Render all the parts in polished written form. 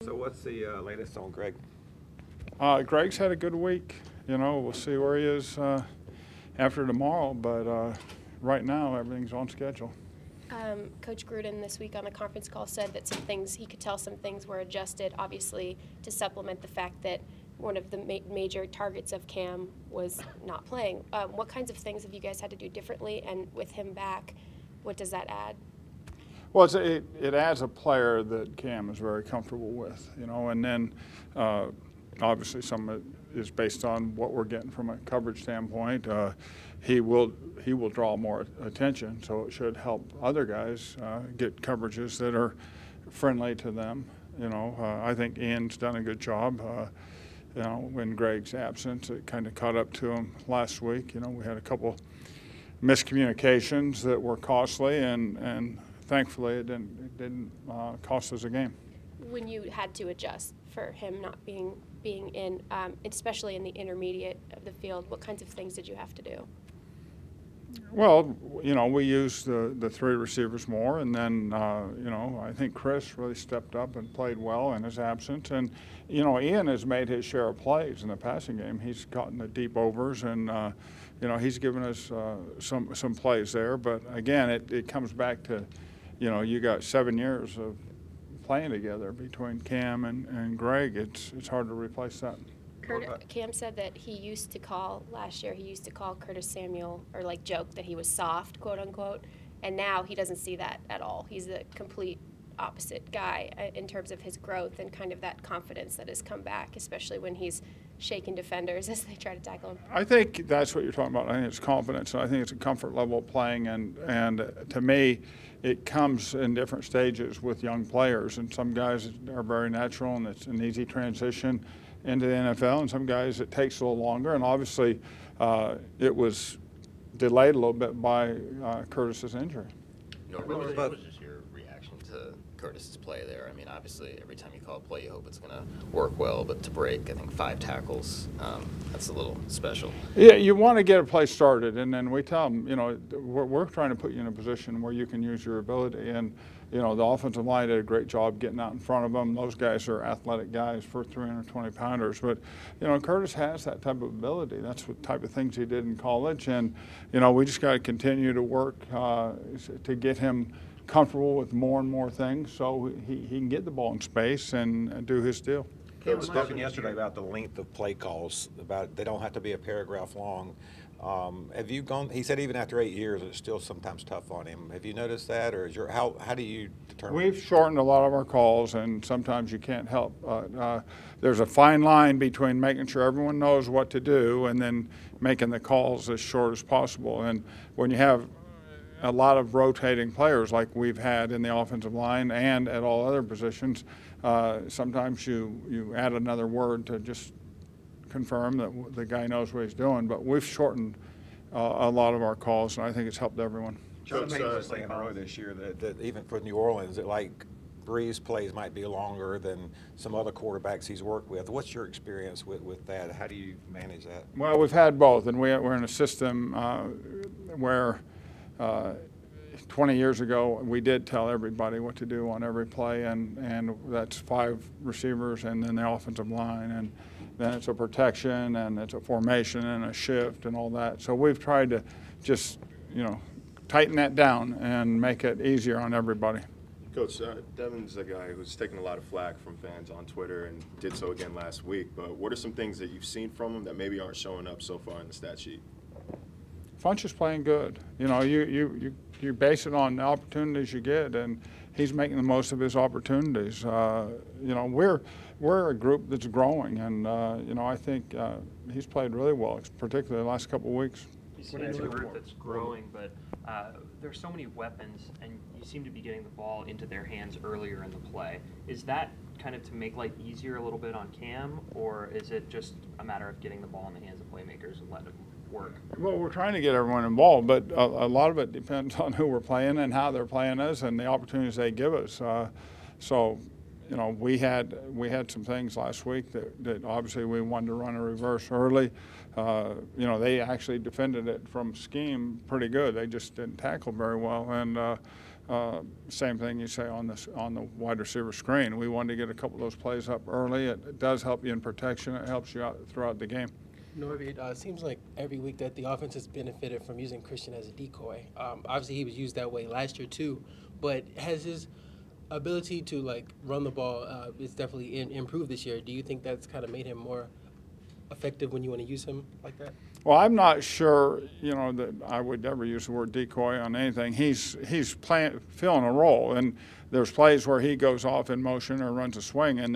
So what's the latest on Greg? Greg's had a good week. We'll see where he is after tomorrow, but right now everything's on schedule. Coach Gruden this week on the conference call said that he could tell some things were adjusted, obviously, to supplement the fact that one of the major targets of Cam was not playing. What kinds of things have you guys had to do differently? And with him back, what does that add? Well, it adds a player that Cam is very comfortable with, and then obviously some of it is based on what we're getting from a coverage standpoint. He will draw more attention, so it should help other guys get coverages that are friendly to them. I think Ian's done a good job. When Greg's absent, it kind of caught up to him last week. We had a couple miscommunications that were costly, and thankfully it didn't cost us a game. When you had to adjust for him not being in, especially in the intermediate of the field, what kinds of things did you have to do? Well, we used the three receivers more, and then, I think Chris really stepped up and played well in his absence. And, Ian has made his share of plays in the passing game. He's gotten the deep overs, and, he's given us some plays there. But, again, it comes back to, you got 7 years of playing together between Cam and Greg. It's hard to replace that. Cam said that last year he used to call Curtis Samuel, or joke that he was soft, quote unquote, and now he doesn't see that at all. He's the complete opposite guy in terms of his growth and kind of that confidence that has come back, especially when he's shaking defenders as they try to tackle him. I think that's what you're talking about. I think it's confidence, and I think it's a comfort level of playing, and to me, it comes in different stages with young players, and some guys are very natural and it's an easy transition into the NFL, and some guys it takes a little longer, and obviously it was delayed a little bit by Curtis's injury. What was just your reaction to Curtis's play there? I mean, obviously every time you call a play you hope it's going to work well, but to break, I think 5 tackles, that's a little special. Yeah, you want to get a play started, and then we tell them, we're trying to put you in a position where you can use your ability, and the offensive line did a great job getting out in front of them. Those guys are athletic guys for 320-pounders. But, Curtis has that type of ability. That's what type of things he did in college. And, we just got to continue to work to get him comfortable with more and more things so he can get the ball in space and do his deal. Cam was spoken yesterday about the length of play calls, about they don't have to be a paragraph long. Have you gone? He said even after 8 years, it's still sometimes tough on him. Have you noticed that, or how do you determine? We've shortened a lot of our calls, and sometimes you can't help. There's a fine line between making sure everyone knows what to do and then making the calls as short as possible. And when you have a lot of rotating players like we've had in the offensive line and at all other positions, sometimes you add another word to just confirm that the guy knows what he's doing. But we've shortened a lot of our calls, and I think it's helped everyone. John Payton was saying in a row this year that even for New Orleans, that Breeze plays might be longer than some other quarterbacks he's worked with. What's your experience with that? How do you manage that? Well, we've had both, and we're in a system where 20 years ago, we did tell everybody what to do on every play, and that's 5 receivers and then the offensive line, and then it's a protection, and it's a formation and a shift and all that. So we've tried to just, tighten that down and make it easier on everybody. Coach, Devin's a guy who's taken a lot of flack from fans on Twitter and did so again last week, but what are some things that you've seen from him that maybe aren't showing up so far in the stat sheet? Funch is playing good. You base it on the opportunities you get, and he's making the most of his opportunities. We're a group that's growing, and I think he's played really well, particularly the last couple of weeks. You seem to be a group that's growing, but there's so many weapons, and you seem to be getting the ball into their hands earlier in the play. Is that kind of to make life easier a little bit on Cam, or is it just a matter of getting the ball in the hands of playmakers and letting them work? Well, we're trying to get everyone involved, but a lot of it depends on who we're playing and how they're playing us and the opportunities they give us. We had some things last week that obviously we wanted to run a reverse early. They actually defended it from scheme pretty good. They just didn't tackle very well, and Same thing you say on the wide receiver screen. We wanted to get a couple of those plays up early. It does help you in protection. It helps you out throughout the game. Norv, it seems like every week that the offense has benefited from using Christian as a decoy. Obviously, he was used that way last year too, but has his ability to like run the ball is definitely improved this year? Do you think that's kind of made him more effective when you want to use him like that? Well, I'm not sure, that I would ever use the word decoy on anything. He's filling a role, and there's plays where he goes off in motion or runs a swing, and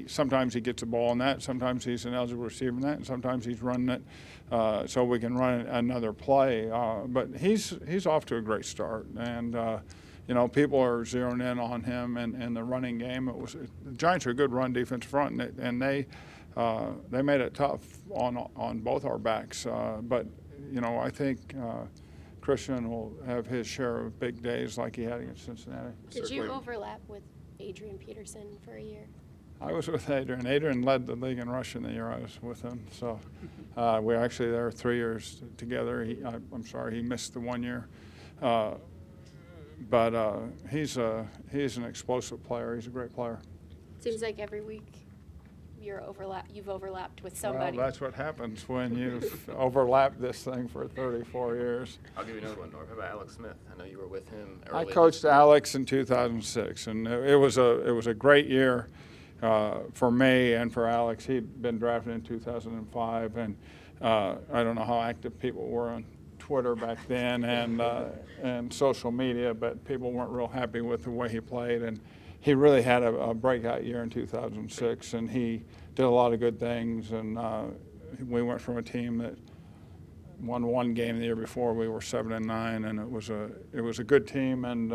sometimes he gets the ball in that, sometimes he's an eligible receiver in that, and sometimes he's running it so we can run another play. But he's off to a great start, and people are zeroing in on him and the running game. The Giants are a good run defense front, and they made it tough on both our backs. But I think Christian will have his share of big days like he had against Cincinnati. Did you overlap with Adrian Peterson for a year? I was with Adrian. Adrian led the league in rushing the year I was with him. So we were actually there 3 years together. I'm sorry, he missed the 1 year. But he's an explosive player. He's a great player. Seems like every week you've overlapped with somebody. Well, that's what happens when you've overlapped this thing for 34 years. I'll give you another one, Norv. How about Alex Smith? I know you were with him early. I coached Alex in 2006, and it was a great year for me and for Alex. He'd been drafted in 2005, and I don't know how active people were on Twitter back then and social media, but people weren't real happy with the way he played, and he really had a breakout year in 2006, and he did a lot of good things. And we went from a team that won one game the year before. We were 7-9, and it was a good team. And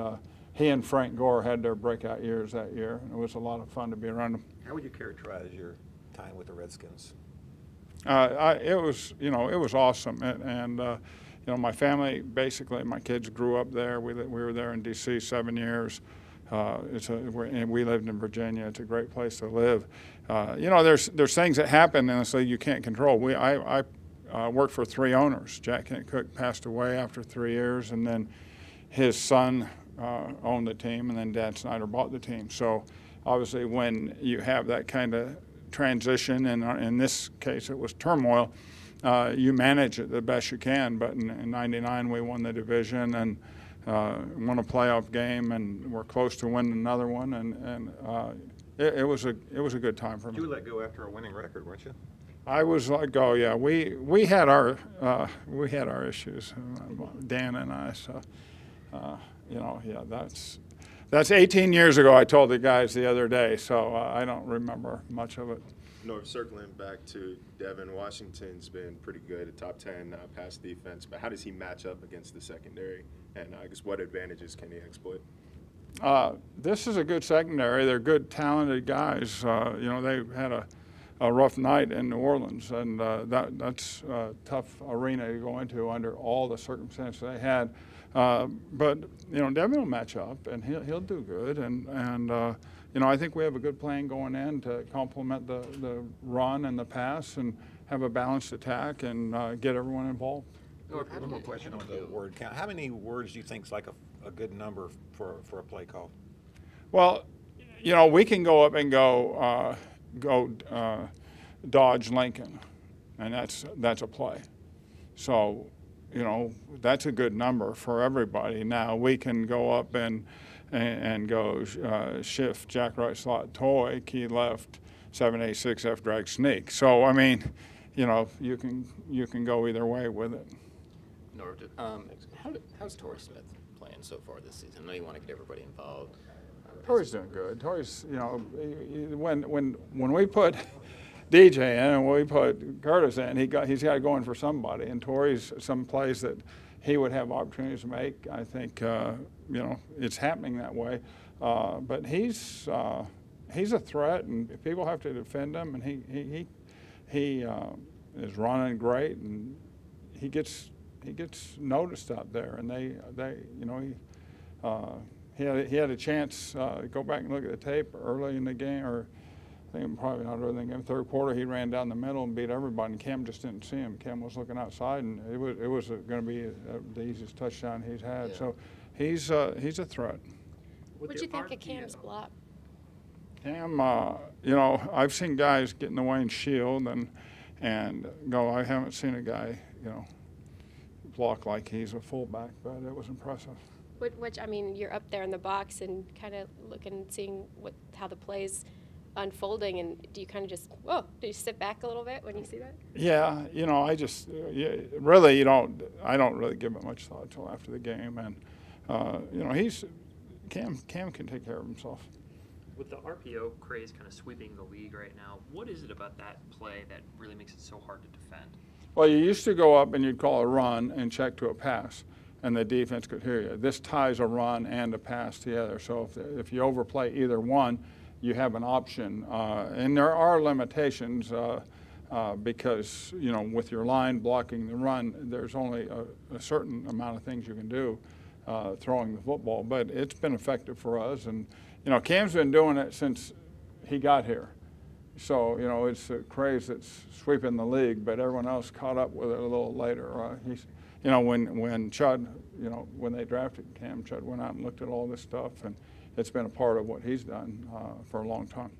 he and Frank Gore had their breakout years that year. And it was a lot of fun to be around them. How would you characterize your time with the Redskins? It was awesome, and my family, basically, my kids grew up there. We were there in D.C. 7 years. And we lived in Virginia. It's a great place to live. There's things that happen in this league you can't control. I worked for 3 owners. Jack Kent Cooke passed away after 3 years, and then his son owned the team, and then Dad Snyder bought the team. So obviously, when you have that kind of transition, and in this case it was turmoil, you manage it the best you can. But in '99 we won the division and won a playoff game, and we're close to winning another one, and it was a good time for me. You were let go after a winning record, weren't you? I was let go. Yeah, we had our issues, Dan and I. So that's 18 years ago. I told the guys the other day, so I don't remember much of it. Norv, circling back to Devin, Washington's been pretty good, a top 10 pass defense, but how does he match up against the secondary? And I guess what advantages can he exploit? This is a good secondary. They're good, talented guys. They had a rough night in New Orleans, and that's a tough arena to go into under all the circumstances they had. But Devin will match up, and he'll do good. And I think we have a good plan going in to complement the run and the pass, and have a balanced attack and get everyone involved. One more question on the word count. How many words do you think is like a good number for a play call? Well, we can go up and go Dodge Lincoln, and that's a play. So, that's a good number for everybody. Now we can go up and go shift, jack right slot, toy, key left, 7-8-6 F drag sneak. So I mean, you can go either way with it. Norv, how's Torrey Smith playing so far this season? I know you want to get everybody involved. Torrey's doing good. Torrey's, when we put DJ in and we put Curtis in, he's got to go in for somebody. And Torrey's some plays that he would have opportunities to make. I think it's happening that way. But he's a threat, and people have to defend him. And he is running great, and he gets noticed out there. And he had a chance. Go back and look at the tape early in the game, or I think probably not early in the game. Third quarter, he ran down the middle and beat everybody, and Cam just didn't see him. Cam was looking outside, and it was going to be the easiest touchdown he's had. Yeah. So he's a threat. What'd you think of Cam's block? Cam, you know, I've seen guys get in the way and shield and go. I haven't seen a guy, you know, block like he's a fullback, but it was impressive. Which I mean, you're up there in the box and kind of looking, seeing how the play's unfolding, and do you kind of just, whoa, do you sit back a little bit when you see that? Yeah, you know, I just really, I don't really give it much thought until after the game, and you know, Cam can take care of himself. With the RPO craze kind of sweeping the league right now, what is it about that play that really makes it so hard to defend? Well, you used to go up and you'd call a run and check to a pass, and the defense could hear you. This ties a run and a pass together. So if you overplay either one, you have an option. And there are limitations because, you know, with your line blocking the run, there's only a certain amount of things you can do throwing the football. But it's been effective for us. And, you know, Cam's been doing it since he got here. So, you know, it's a craze that's sweeping the league, but everyone else caught up with it a little later. You know, when Chud, you know, when they drafted Cam, Chud went out and looked at all this stuff, and it's been a part of what he's done for a long time.